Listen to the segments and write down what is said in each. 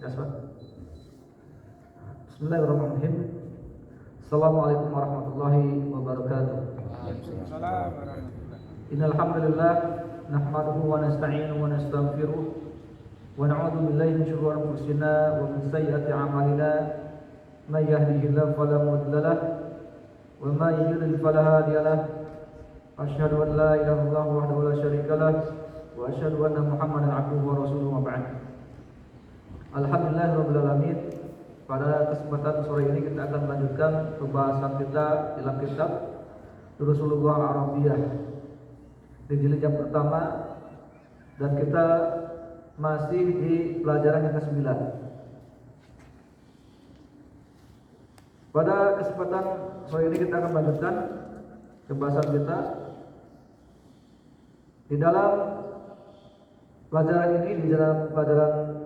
Bismillahirrahmanirrahim. Assalamualaikum warahmatullahi wabarakatuh. Waalaikumsalam warahmatullahi. Innal hamdalillah nahmaduhu wa nasta'inuhu wa nastaghfiruh wa na'udzu billahi min shururi anfusina wa min sayyiati a'malina. May yahdihillahu fala mudilla lahu wa may yudlil fala hadiya lahu. Asyhadu an la ilaha illallah wahdahu la syarika lahu wa asyhadu anna Muhammadan 'abduhu wa rasuluhu wa ba'd. Alhamdulillahirabbil alamin. Pada kesempatan sore ini kita akan melanjutkan pembahasan kita dalam kitab Durusul Lughah Arabiyah di jilid yang pertama, dan kita masih di pelajaran yang ke-9. Pada kesempatan sore ini kita akan melanjutkan pembahasan kita di dalam pelajaran ini, di dalam pelajaran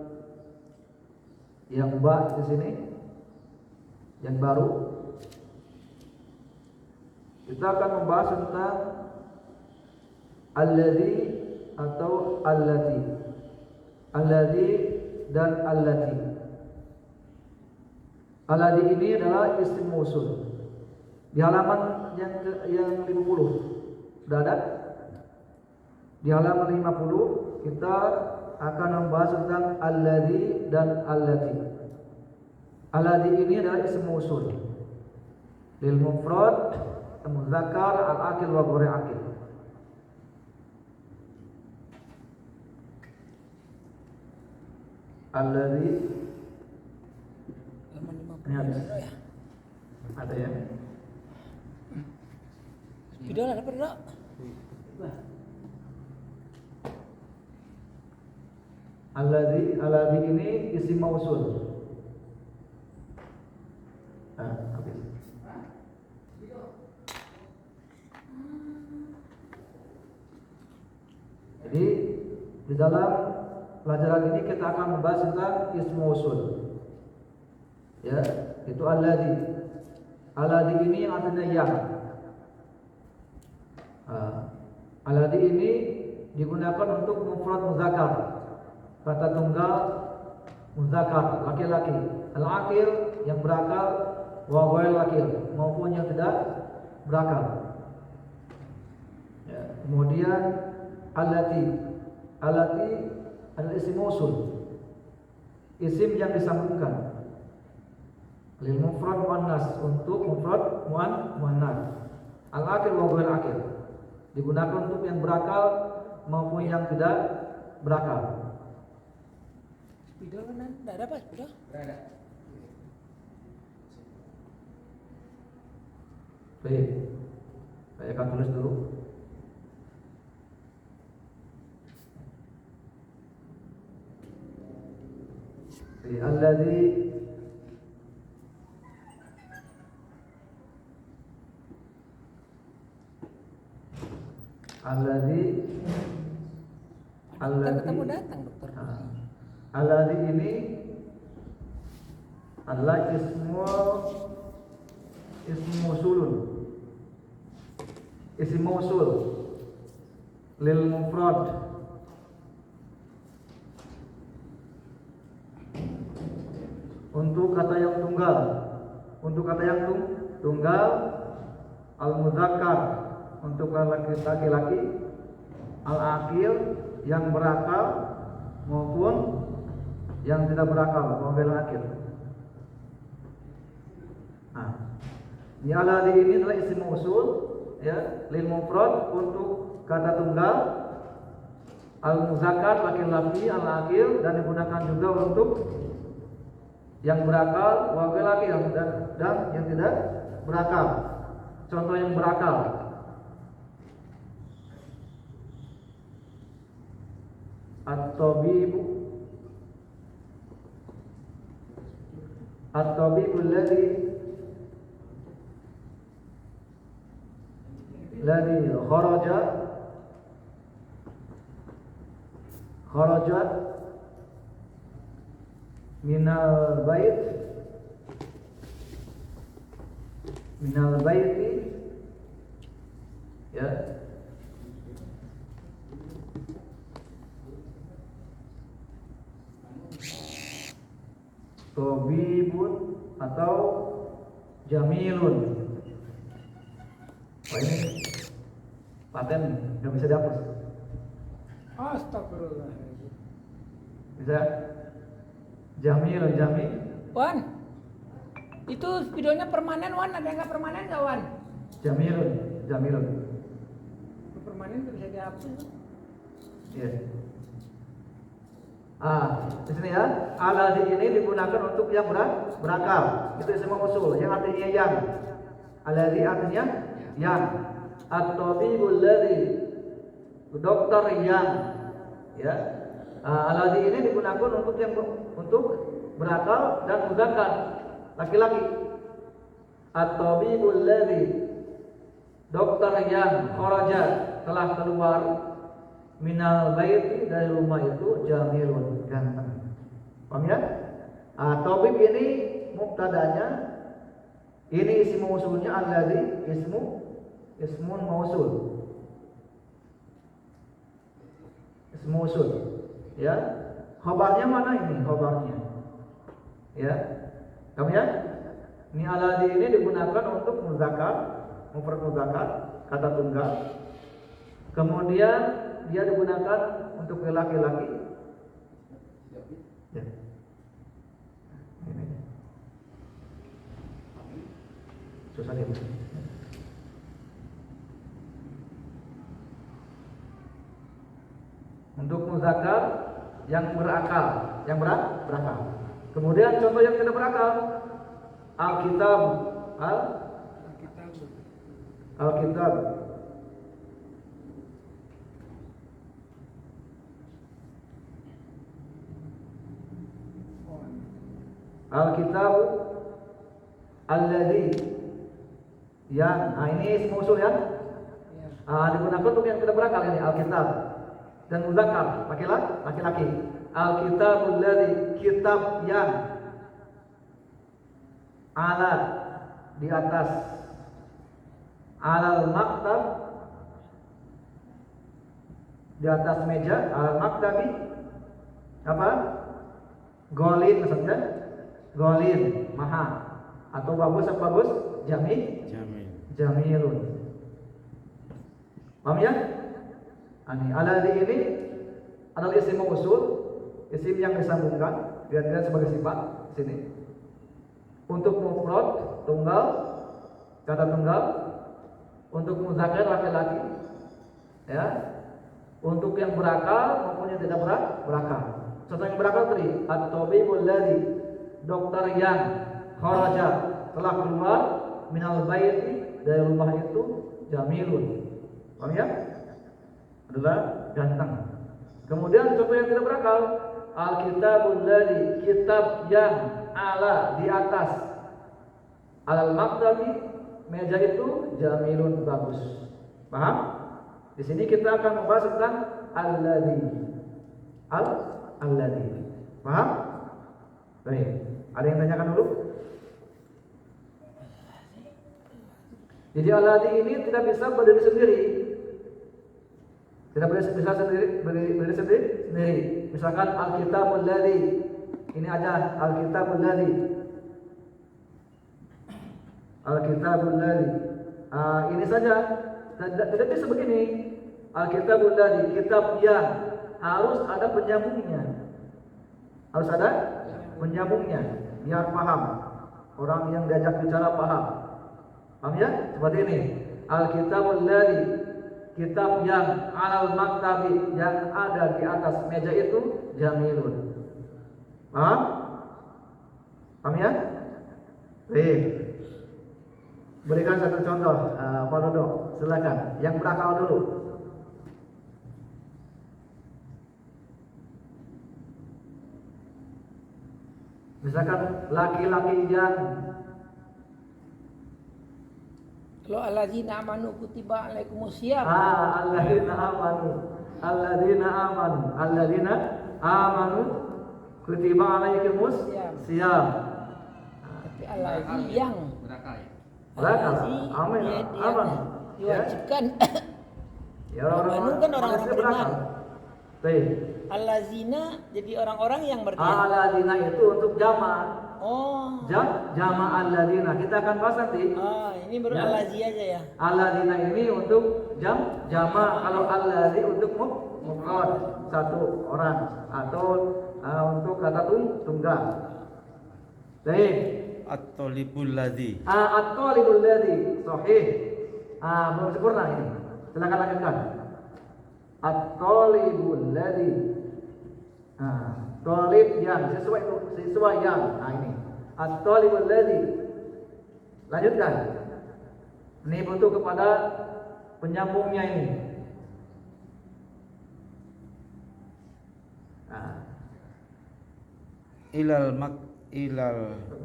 yang di sini, yang baru, kita akan membahas tentang alladzi atau allati. Alladzi dan allati. Alladzi ini adalah isim mausul. Di halaman yang 50 sudah ada. Di halaman 50 kita akan membahas tentang alladzi dan allati. Alladzi ini adalah isim mausul lil mufrad, muzakkar, al-aqil wa ghairi aqil. Alladzi ini ada ya? Video ada apa enggak? Alladzi ini isim mausul. Habis. Jadi di dalam pelajaran ini kita akan membahas tentang isim mausul. Ya, itu alladzi. Alladzi ini yang artinya yang. Alladzi ini digunakan untuk mufrad muzakkar. Kata tunggal muzakkar, laki-laki. Al-aqil yang berakal, wa ghairil aqil, maupun yang tidak berakal. Ya, kemudian allati. Allati adalah isim mausul, isim yang disambungkan. Lil mufrad muannas, untuk mufrad muannas. Al-aqil wa ghairil aqil, digunakan untuk yang berakal maupun yang tidak berakal. Video kan enggak ada Pak? Video? Enggak ada. Baik. Saya akan tulis dulu. Alladzi Ketemu datang dokter. Alladzi ini adalah ismu mausulun, isim mausul lil mufrad, untuk kata yang tunggal, tunggal, al muzakkar, untuk laki-laki, al aqil yang berakal maupun yang tidak berakal, mobil akhir. Di alladzi ini adalah isim mausul, ya, lil mufrad, untuk kata tunggal, al muzakkar, laki-laki, al aqil, dan digunakan juga untuk yang berakal, mobil akhir, dan yang tidak berakal. Contoh yang berakal: At-tabibu alladhi kharaja minal baiti, ya, Tobibun atau jamilun. Wah ini paten nggak bisa dihapus. Astagfirullah. Bisa? Jamilun, jamil. Wan, itu videonya permanen Wan, ada yang nggak permanen nggak Wan? Jamilun, jamilun. Permanen nggak bisa dihapus. Iya. Di sini ya, alladzi ini digunakan untuk yang berakal. Itu isim mausul, yang artinya yang. Alladzi artinya yang. At-tabibul ladzi, dokter yang. Ya. Alladzi ini digunakan untuk berakal dan mudzakkar, laki-laki. At-tabibul ladzi, dokter yang kharaja, telah keluar minal baiti, dari rumah itu, jamilun, ganteng. Paham ya? Tabib ini mubtadanya, ini isim mausulnya alladzi, ismun mausul. Ism mausul. Ya. Khabarnya mana ini? Khabarnya. Ya. Paham ya? Ini alladzi ini digunakan untuk muzakkar, mufrad muzakkar, kata tunggal. Kemudian dia digunakan untuk laki-laki. Ya. Ini. Susah dia. Untuk muzakkar yang berakal, yang berakal. Kemudian contoh yang tidak berakal, Alkitab, Alkitab. Alkitab alladzi, yang ini ism mausul ya. Digunakan untuk yang tidak berakal ini Alkitab. Dan muzakkar, laki-laki. Alkitabul ladzi, kitab yang ala, di atas, alal maktab, di atas meja, alal maktabi, apa? Golin maksudnya, golin, maha, atau bagus apa bagus? Jamilun. Paham ya? Alladzi ini adalah isim mausul, isim yang disambungkan, dilihat sebagai sifat sini. Untuk mufrad tunggal, kata tunggal. Untuk muzakkar laki-laki, ya. Untuk yang berakal maupun yang tidak berakal. Contoh yang berakal tadi, at-tabibul ladzi, dokter yang kharaja, telah keluar minal baiti, dari rumah itu, jamilun. Paham ya? Adalah ganteng. Kemudian contoh yang tidak berakal, Alkitabul ladzi, kitab yang ala, di atas, alal maktabi, meja itu, jamilun, bagus. Paham? Di sini kita akan membahas tentang alladzi. Alladzi. Paham? Baik. Ada yang tanyakan dulu? Jadi alladzi ini tidak bisa berdiri sendiri. Tidak bisa berdiri sendiri. Misalkan Alkitabul ladzi. Ini aja Alkitabul ladzi. Alkitabul ladzi. Ini saja. Tidak bisa begini. Alkitabul ladzi, kitab yang, harus ada penyambungnya. Harus ada penyambungnya biar paham. Orang yang diajak bicara paham. Paham ya? Seperti ini. Alkitabul ladzi, kitab yang alal maktabi, yang ada di atas meja itu, jamilun. Paham? Paham ya? Baik. Berikan satu contoh, Pak Dodo, silakan. Yang berakal dulu. Misalkan laki-laki yang, Kalau alladzina amanu kutiba alaikumusiyam. alladzina amanu kutiba alaikumus siyam. Tapi alladzi yang Berakal. Amin. dia Aman. diwajibkan. Ya orang-orang Amanu kan orang-orang manusia berakal. beriman. Baik. Allazina jadi orang-orang yang berarti. Alladzina itu untuk jama. Oh. Jama alladzina. Kita akan bahas nanti. Ini baru Ya. allazi aja ya. Alladzina ini untuk jama. Kalau alladzi untuk mufrad, satu orang, atau untuk kata tunggal. Baik. At-talibul ladzi. At-talibul ladzi. Sahih. Belum sempurna ini. Silakan lanjutkan. At-talibul ladzi. Talib yang sesuai yang. Ini. At-talibul ladzi. Lanjutkan. Ini butuh kepada penyambungnya ini. Ilal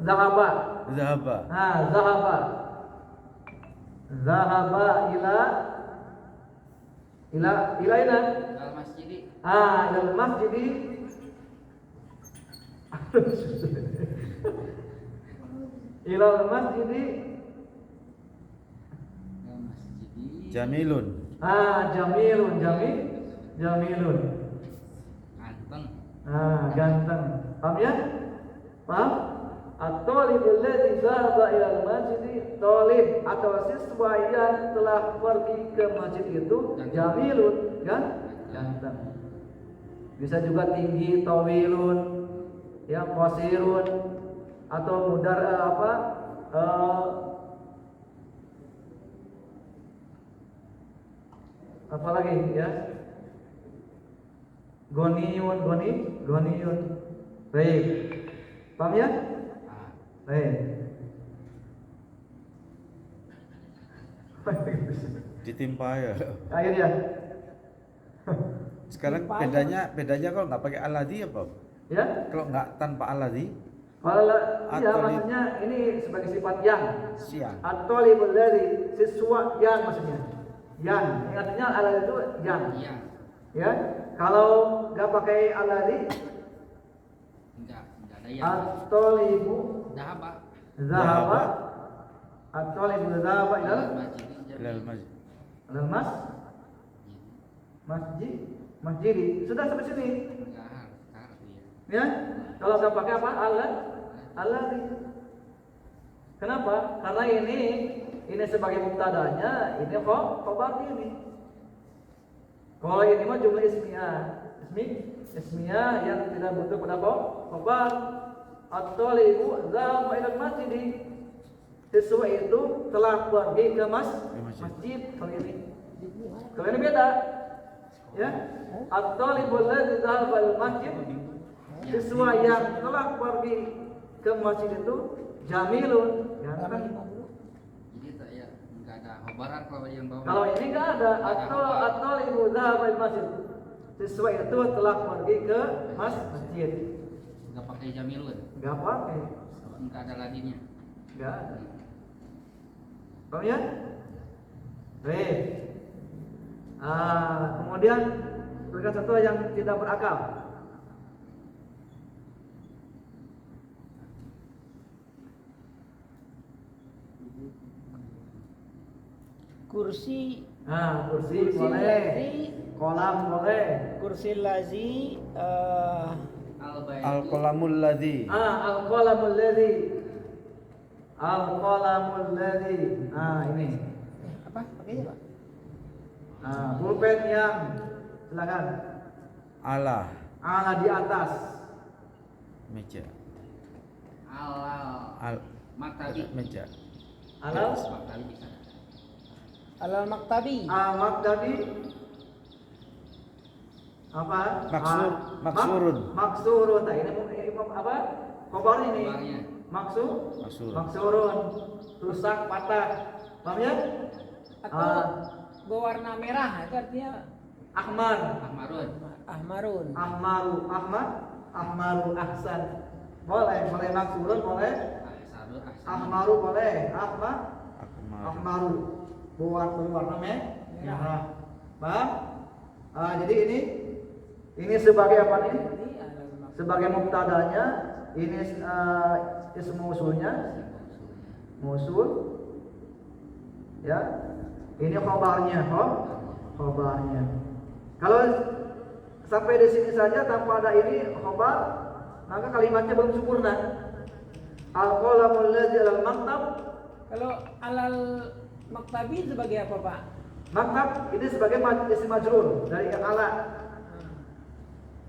Zahaba. zahaba. Zahaba. Zahaba ila Al-masjidi. ila masjidi. Ila masjidi. Jamilun. Jamilun. Ganteng. Ganteng. Paham ya? Paham? At-talibul ladzi dzahaba ila al-masjid, talib atau siswa yang telah pergi ke masjid itu jamilun, kan? Ganteng. Bisa juga tinggi, tawilun, ya, qasirun, atau mudar apa lagi ya? Goniyun. Baik. Paham ya? Baik. Ditimpa ya. Akhirnya. Sekarang bedanya kalau nggak pakai alladzi apa? Ya? Kalau nggak tanpa alladzi, Kalau ya At-talib. maksudnya ini sebagai sifat yang. siang. At-talibul ladzi, siswa yang maksudnya. Yang. Ini artinya alladzi itu yang. Iya. Ya. Kalau nggak pakai alladzi, Enggak ada yang. at-talibu Dahaba. zahaba. At-talibu zahaba ila Ilal masjid. masjid. Sudah sampai sini. Enggak ya. Ya. Kalau nggak pakai apa? Alladzi. Kenapa? Karena ini sebagai mubtadanya, ini khabar ini. Kalau ini mah jumlah ismiyah yang tidak butuh pada khabar. At-talibu dzahaba ila masjid. Siswa itu telah pergi ke masjid. Kalau ini beda. Ya. At-talibu alladzi dzahaba ila masjid. Siswa yang telah pergi ke masjid itu jamilun, ganteng. Jadi ya enggak ada khobaran kalau yang bawah. Kalau ini enggak ada at-talibu dzahaba ila masjid. Siswa itu telah pergi ke masjid. Enggak pakai jamilun. Enggak pakai. Enggak ada ladinya. Enggak ada. Paham ya? Baik. Kemudian berikan contoh yang tidak berakal. Kursi. Kursi boleh. Kolam boleh. Kursi lazi. Al-qalamul ladzi. Al-qalamul ladzi. Ini. Apa? Pakainya Pak? Pulpen yang silakan. Ala Di atas. meja. Al maktabi. Meja. Alal Maktabi bisa. Alal maktabi. Maktabi. Apa? Maksurun. Maksurun. Nah, ini apa? Khobar ini. Khobarnya. Maksurun. Rusak, patah. Paham ya? Atau berwarna merah itu artinya Ahmar. ahmarun. Ahmaru ahsan. Boleh maksurun, boleh. Ahmaru boleh. Ahmaru. Berwarna merah. Paham? Jadi ini sebagai apa nih? Sebagai mubtadanya, ini ismu usulnya, musul. Ya. Ini khabarnya, khabarnya. Kalau sampai di sini saja tanpa ada ini khobar, maka kalimatnya belum sempurna. Al-qalamul ladzi alal maktab. Kalau alal maktabi sebagai apa, Pak? Maktab ini sebagai isim majrur dari ala.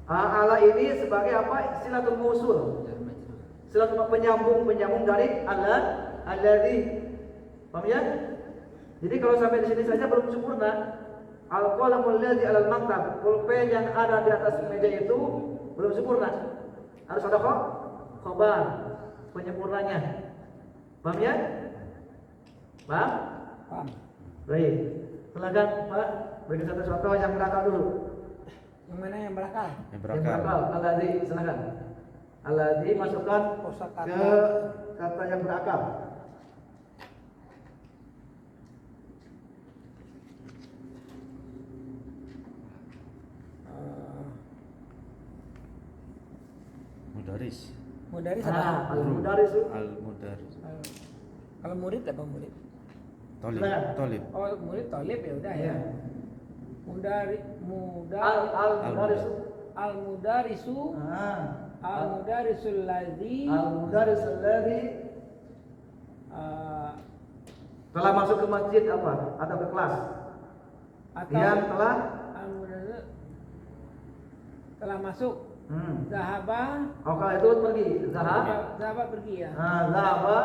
Ala ini sebagai apa? Silatul mausul. Silatul penyambung dari alladzi. Paham ya? Jadi kalau sampai di sini saja belum sempurna. Al-qalamul ladzi alal maktab. Pulpen yang ada di atas meja itu belum sempurna. Harus ada khobar penyempurnanya. Paham ya? Paham? Paham. Baik. Silakan Pak, beri satu contoh yang berakal dulu. Yang mana yang berakal? Yang Yang berakal. berakal, alladzi, silakan. Alladzi masukkan Kosakata. ke kata yang berakal. Mudaris. Mudaris apa? Al-mudaris. Al-mudaris. Kalau murid apa murid? Tolib. Silakan. Tolib. Oh, murid tolib ya udah ya. Ya. Al-mudarisu Ah. al-mudarisul ladzi Al-mudaris alladzi telah masuk ke masjid apa? Atau ke kelas? atau Yang telah al-mudarisu telah masuk. Zahaba. Oh, kalau itu pergi. Zahab. Zahaba pergi ya. Zahaba.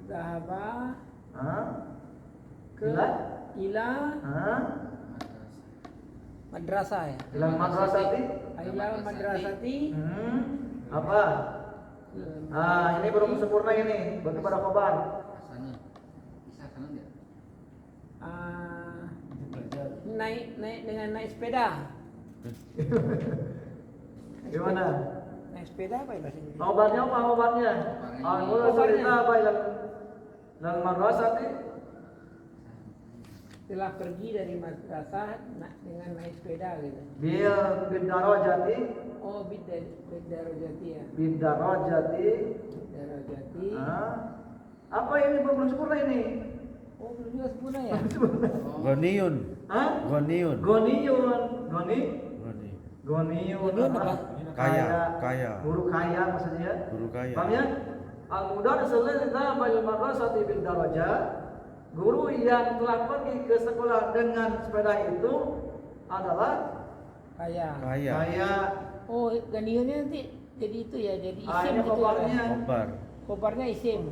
Zahaba ke Ila. ila madrasah ya. Ila madrasati. Ila madrasati. Apa? Ini belum sempurna ini. Bagaimana khobar? Naik dengan naik sepeda. Gimana? Naik sepeda apa ya bahasa Inggris? Khobarnya apa khobarnya? Al-mula cerita apa dalam madrasati? Telah pergi dari madrasah dengan naik sepeda gitu. Bidarajati. Oh, bidarajati ya. Bidarajati. Bidarajati. Apa ini belum sempurna ini? Oh, belum juga sempurna ya. Ghaniyun. Ghaniyun. Goniyun. Ghani. Goniyun apa? Kaya. Guru kaya maksudnya. Guru kaya. Paham ya? Al-mudaris alladzi dzahaba ila madrasati bil darajah. Guru yang telah pergi ke sekolah dengan sepeda itu adalah Kaya. kaya. Oh, ganiyunnya nanti jadi itu ya, jadi isim Ini gitu khobarnya. ya. Khobar. Khobarnya isim.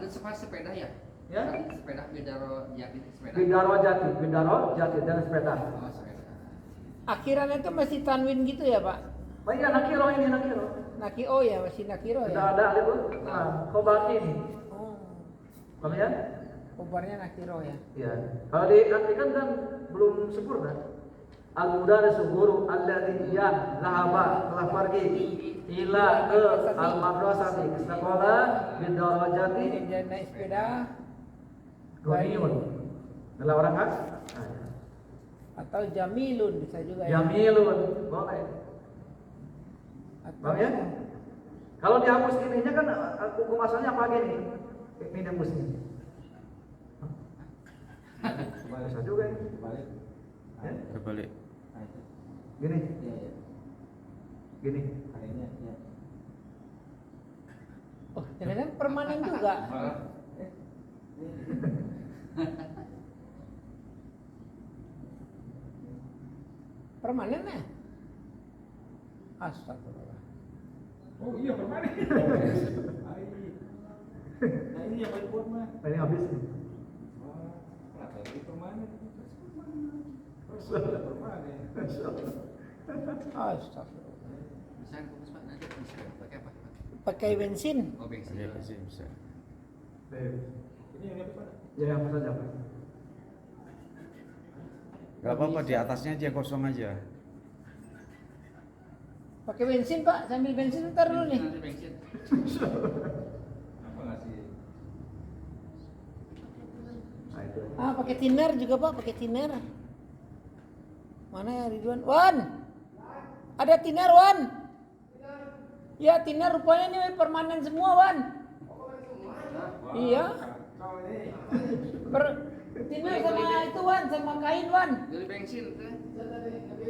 Itu sepeda ya? Ya? Sepeda bidaro jati sepeda. Bidarajati dan sepeda. Oh, sepeda. Akhirannya itu masih tanwin gitu ya, Pak? Oh iya, nakiro ini nakiro. Oh ya, masih nakiro Tidak ya. ada alif. Khobar ini. Oh. Paham ya? Khobarnya nakiro ya. Ya. Kalau diartikan kan belum sempurna. Al-mudaris guru alladzi yang zahaba telah pergi ila ke al-madrasati ke sekolah bidarajati Dia naik sepeda. Goniyun. Adalah orang kan? Atau jamilun bisa juga ya. Jamilun. Boleh. Atau Paham ya? Kalau dihapus ininya kan hukum asalnya apa gini? Ini dihapus ini. Bisa juga ini. Ya? Berbalik. Gini. Gini. Oh, jangan-jangan permanen juga. Permanen ya? Astagfirullah. Oh iya permanen. Nah ini yang paling kuat mah. Ini habis nih. Kenapa ini permanen? Permanen. Astagfirullah. Bisa fokus Pak, nanti bisa pakai apa? Pakai bensin. Oh, bensin. Iya, pasti bisa. Ini yang apa? Ya hapus saja. Gak apa-apa, di atasnya aja kosong aja. Pakai bensin, Pak. Sambil bensin ntar dulu nih. Nanti bensin. Apa ngasih? Nah itu. Pakai thinner juga, Pak. Pakai thinner. Mana ya Ridwan? Wan. Ada thinner, Wan. Ya, thinner rupanya ini permanen semua, Wan. Iya. Thinner sama itu, Wan, sama kain, Wan. Dari bensin tuh.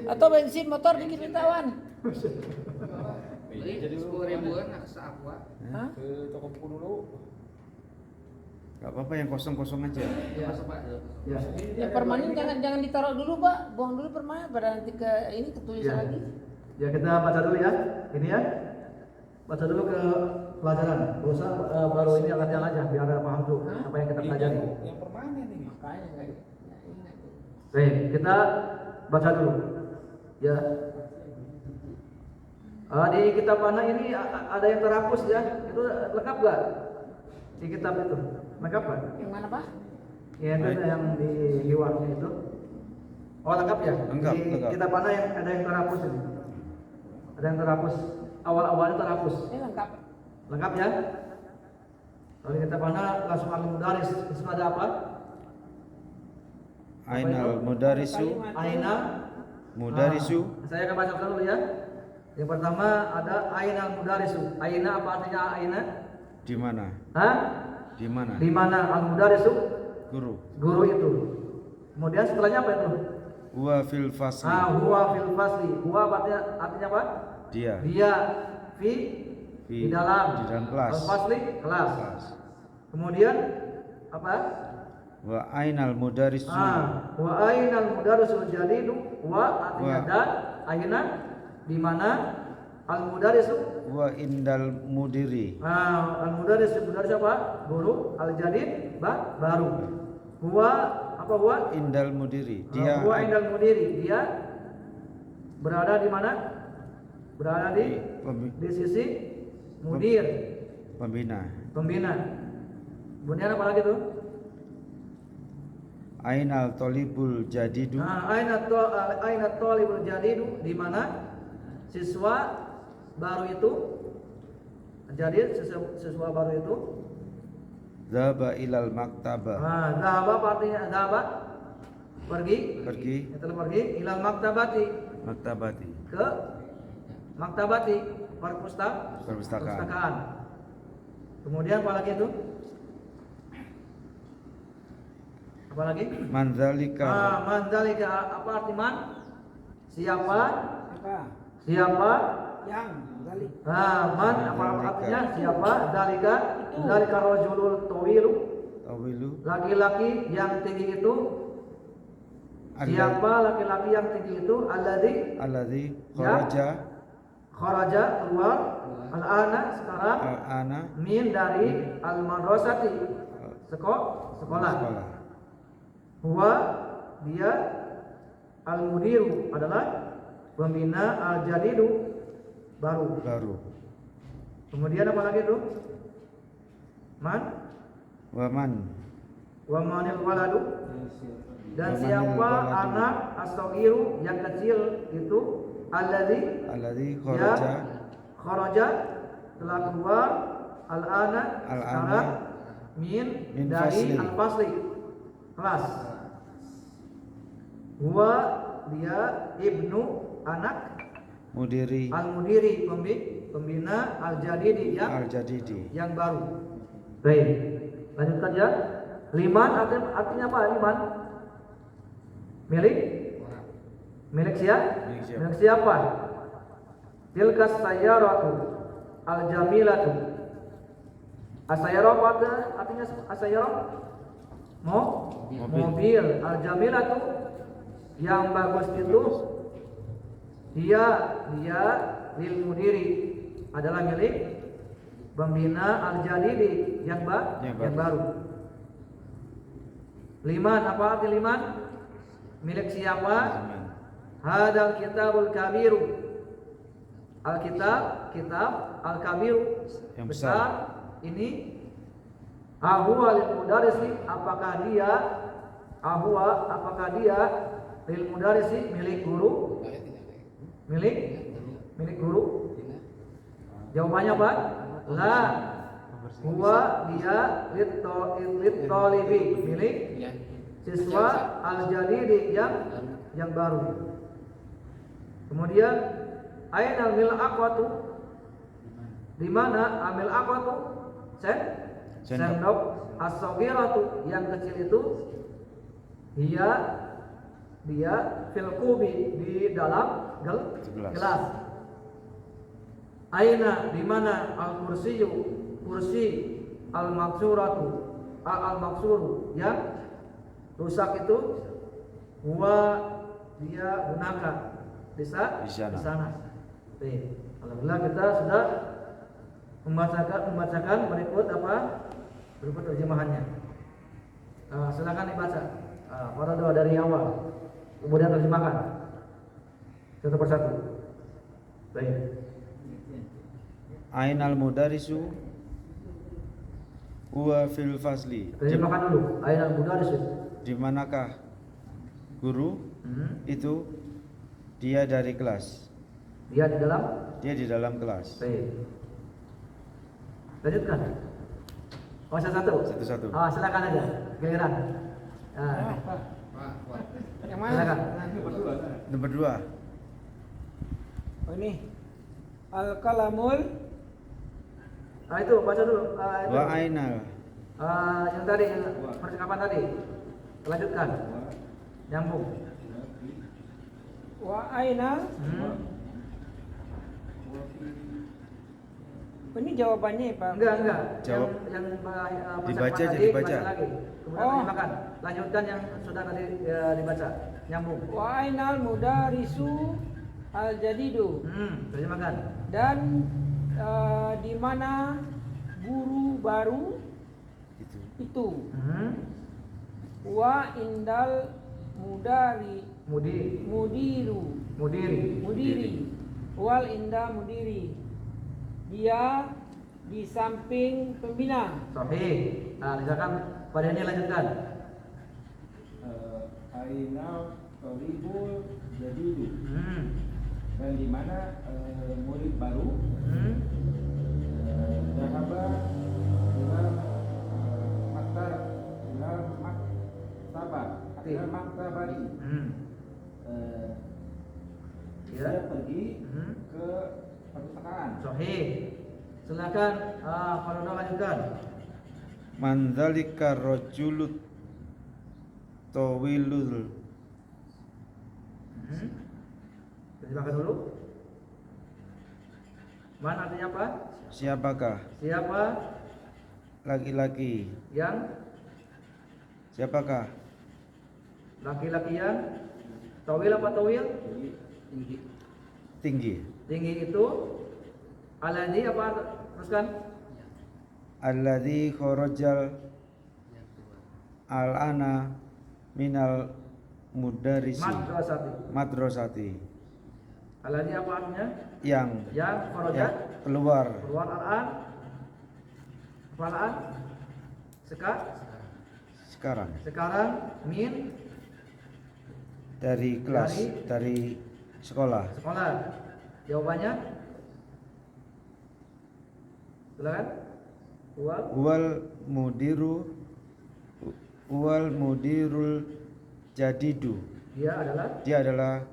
Atau bensin motor dikit minta wan. Beli 10.000-an nah ke Aqua. Hah? Ke toko buku dulu. Gak apa-apa yang kosong-kosong aja. Ya. Masuk Pak. Ya. Ya permanen jangan ditaruh dulu Pak, buang dulu permanen pada nanti ke ini ketulisan Ya. lagi. Ya kita baca dulu ya. Ini ya. Baca dulu ke pelajaran. Gak usah baru ini latihan aja biar ada paham dulu apa yang kita pelajari. Yang permanen ini. Makanya nggak ingat tuh. Baik, kita baca dulu. Ya. Di kitab mana ini ada yang terhapus ya? Itu lengkap gak? Di kitab itu lengkap gak? Yang mana Pak? Ya itu yang di hiwaknya itu. Oh lengkap ya? Lengkap, Di lengkap. kitab mana yang ada yang terhapus ini? Ada yang terhapus. Awal-awalnya terhapus. Ini lengkap. Lengkap ya? Kalau di kitab mana langsung al-mudaris. Itu ada apa? Ainal mudarisu, Aina. mudarisu, Saya akan baca dulu ya. Yang pertama ada ainal mudarisu. Aina apa artinya aina? di mana? Hah? Di mana? Di mana al-mudarisu? Guru. Guru itu. Kemudian setelahnya apa itu? Huwa fil fasli. Huwa fil fasli. Huwa artinya apa? Dia. Dia fi di dalam kelas. Al-fasli kelas. Kelas. Kemudian apa? Wa ainal mudarisu. Wa ainal mudarisul jadidu. Wa artinya Wa. dan aina di mana al-mudarisu. Wa indal mudiri. Al-mudaris apa? Guru. Al-jadid baru. Huwa apa huwa? Indal mudiri. Dia Huwa indal mudiri. Dia berada di mana? Berada di sisi mudir, pembina. pembina. Kemudian apa lagi tuh? Ainal tolibul jadidu. Aina thalibul jadidu, di mana siswa baru itu. Jadi siswa baru itu Zaba ilal maktabah. Zahaba artinya zahaba pergi. Pergi. Itu pergi ilal maktabati, Maktabati. ke maktabati perpustakaan. Perpustakaan. Kemudian apa lagi itu? Apa lagi? Manzalika. Mandalika apa arti man? Siapa? Apa? Siapa? Yang balik. Man apa artinya? Siapa? Dalika rajulul tawilu. Tawilu. Laki-laki yang tinggi itu. Siapa laki-laki yang tinggi itu? Alladzi Kharaja keluar. Al-ana sekarang. al-ana Min dari al-madrasati. Sekolah. Huwa dia al-mudiru adalah pembina al-jadidu baru. Kemudian apa lagi itu? Waman. Wa manil waladu. Dan Wa manil siapa waladu. anak as-saghiru yang kecil itu Alladzi kharaja telah keluar al-ana sekarang min dari fasli. al-fasli kelas. Huwa dia ibnu anak Mudiri al-mudiri pembina al-jadidi yang baru. Baik, lanjutkan ya. Liman artinya apa? Liman milik siapa? Tilkas sayyaratu al-jamilatu. As-sayyarah apa artinya as-sayyarah? Mobil. Al-jamilatu yang bagus itu dia lil mudiri adalah milik pembina al-jadidi yang baru. Liman apa arti liman? Milik siapa? Hadal kitabul kabiru. Kitab al-kabiru yang besar ini. Ahwa lil mudarisi apakah dia lil mudarisi milik guru? Milik guru? Jawabannya apa? La. Huwa dia lit talibi milik siswa al-jadidi yang baru. Kemudian ainal mil'aqatu, di mana amil aqatu sendok as-saghiratu yang kecil itu dia Dia fil kubi di dalam Gelas. gelas. Aina di mana al kursiyu kursi al maksuratu al maksuru yang rusak itu huwa dia gunakan di Di sana. sana. Baik. Alhamdulillah kita sudah membacakan berikut terjemahannya. Silakan dibaca. Para doa dari awal, kemudian terjemahkan satu persatu. Baik. Ainal mudarisu huwa fil fasli. Terjemahkan dulu. Ainal mudaris. Di manakah guru itu? Dia dari kelas. Dia di dalam. Dia di dalam kelas. Baik. Lanjutkan. Oh, satu. Satu-satu. Silakan aja. Giliran. Pak. Yang mana? Silakan. Nomor 2. Oh ini. Al-kalamul. Itu baca dulu. Itu. Wa ainal. Yang tadi, yang percakapan tadi. Lanjutkan. Nyambung. Wa aina. Ini jawabannya Pak. Enggak. Jawab. Yang Dibaca percakapan aja, tadi, dibaca. lagi. Kemudian Oh. terjemahkan. Lanjutkan yang sudah tadi dibaca. Nyambung. Wa ainal mudarisu al-jadidu. Terjemahkan. Dan di mana guru baru Itu. itu. Hmm. Wa indal Mudiri. mudiri wal inda mudiri, dia di samping pembina. Sahih. Misalkan pada ini lanjutkan. Ainal Toribul Jadidu. Dan di mana murid baru Dahaba ilal maktabari. Ya. Dia pergi ke perpustakaan. Sahih. Silakan Fanono lanjutkan. Mandzalika rajulut tawilul. Terjemahkan dulu. Man artinya apa? Siapakah Siapa laki-laki? yang Siapakah laki-laki yang tawil apa tawil? tinggi? Tinggi itu alladzi apa teruskan? Alladzi kharajal al-ana minal mudarrisi madrasati. Alladzi apa artinya? Yang Kharaja keluar keluar al-an sekarang min dari kelas, dari sekolah. Jawabannya silakan. Wal mudirul jadidu. Dia adalah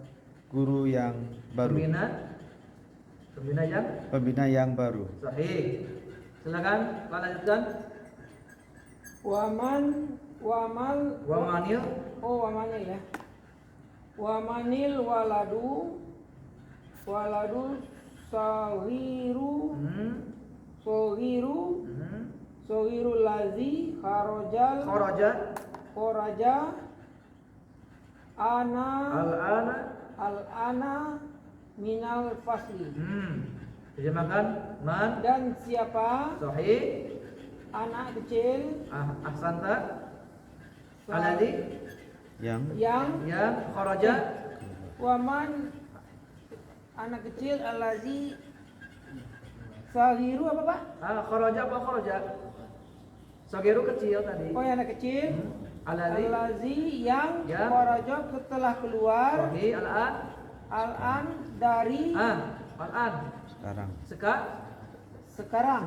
guru yang baru. Pembina yang baru. Sahih. Silakan lanjutkan. Wamanil Ya. Wamanil waladu Sohirul lazi kharaja al-ana minal fasli. Terjemahkan man. Dan siapa Sahih. anak kecil Ahsanta. Alladzi Yang yang kharaja. waman anak kecil alazi sahiru apa Pak? Kharaja apa kharaja? Sagiru kecil tadi. Oh ya, anak kecil. Alladzi Alazi yang Yang. kharaja telah keluar Sahih al-an. al-an dari Al-an. sekarang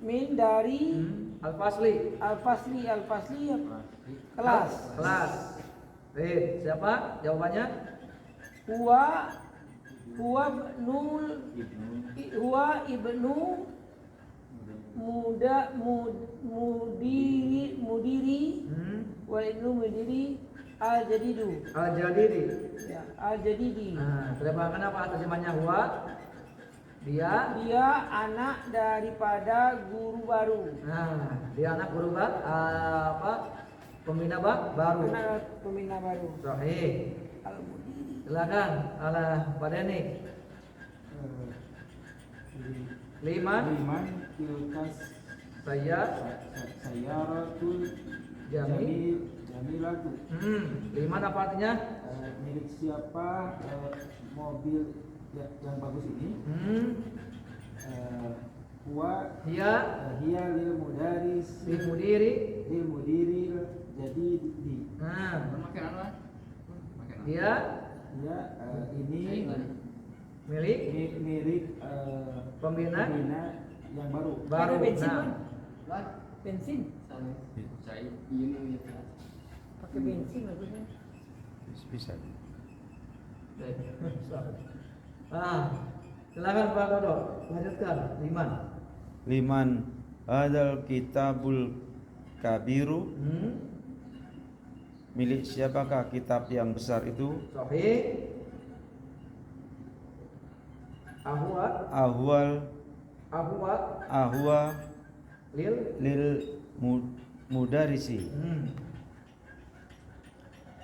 min dari al-fasli. al-fasli kelas. Siapa jawabannya? Huwa ibnu mudiri wal ibnu mudiri Al-jadidu. Al-jadidi. Ya, al-jadidi. Nah, terjemahkan apa terjemahnya huwa? Dia. Dia anak daripada guru baru. Nah, dia anak guru pembina baru. Anak pembina baru. Sahih. Al-mudiri. Silakan ala Pak Deni. Liman Liman tilkas saya sayaratul jamilatu. Liman apa artinya? Milik siapa mobil yang bagus ini? Huwa Dia hiya lil mudaris dimudiri. lil mudiri jadi di Dia ini milik milik pembina yang baru. baru. Ada bensin, Nah, Wan? Bensin. Pakai bensin bagusnya. Bisa. silakan Pak Dodo, lanjutkan. Liman. Liman hadal kitabul kabiru, milik siapakah kitab yang besar itu? Sahih. Ahwa Ahwa lil lil mudarisi.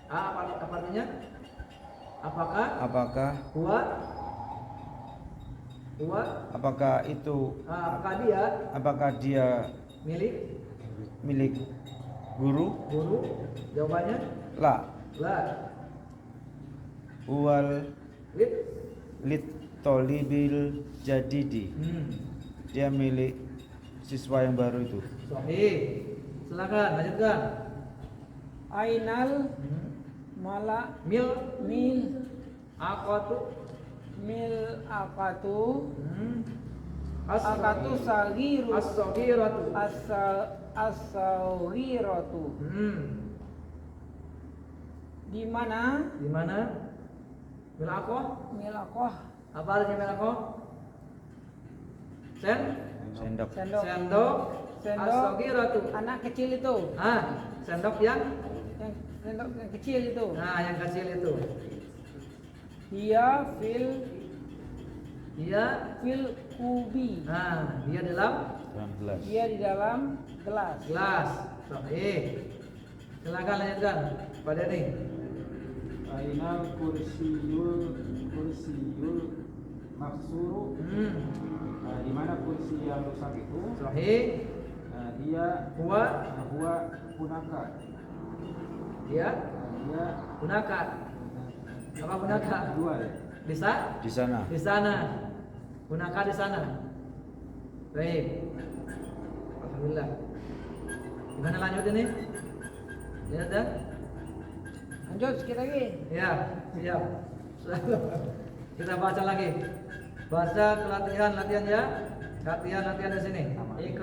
apa artinya? Apakah apakah itu apakah dia milik guru? Jawabannya La. Huwal lid. lit tolibil jadidi. Dia milik siswa yang baru itu. Sahih. Silakan lanjutkan. Ainal mala Mil akatu as-saghiratu sagiru as-saghiratu as-saghiratu. Di mana milaqah? milaqah Apa artinya milaqah? Sendok. Sendok as-saghiratu. anak kecil itu, Sendok yang sendok yang kecil itu. yang kecil itu. Dia fil kubi. Dia dalam Dalam gelas. Dia di dalam gelas. gelas. Sahih. Silakan lanjutkan. Pak Deni. Ainal kursiyul maksuru. Di mana kursi yang rusak itu? Sahih. Dia Huwa punaka. dia Dia punaka. Apa punaka? dua ya. Bisa? Di sana. Di sana. Punaka di sana. Baik. Alhamdulillah. Gimana lanjut ini? Lihat dah. Lanjut sedikit lagi. Ya, siap. Kita baca lagi. Baca latihan ya. Latihan di sini. Ikra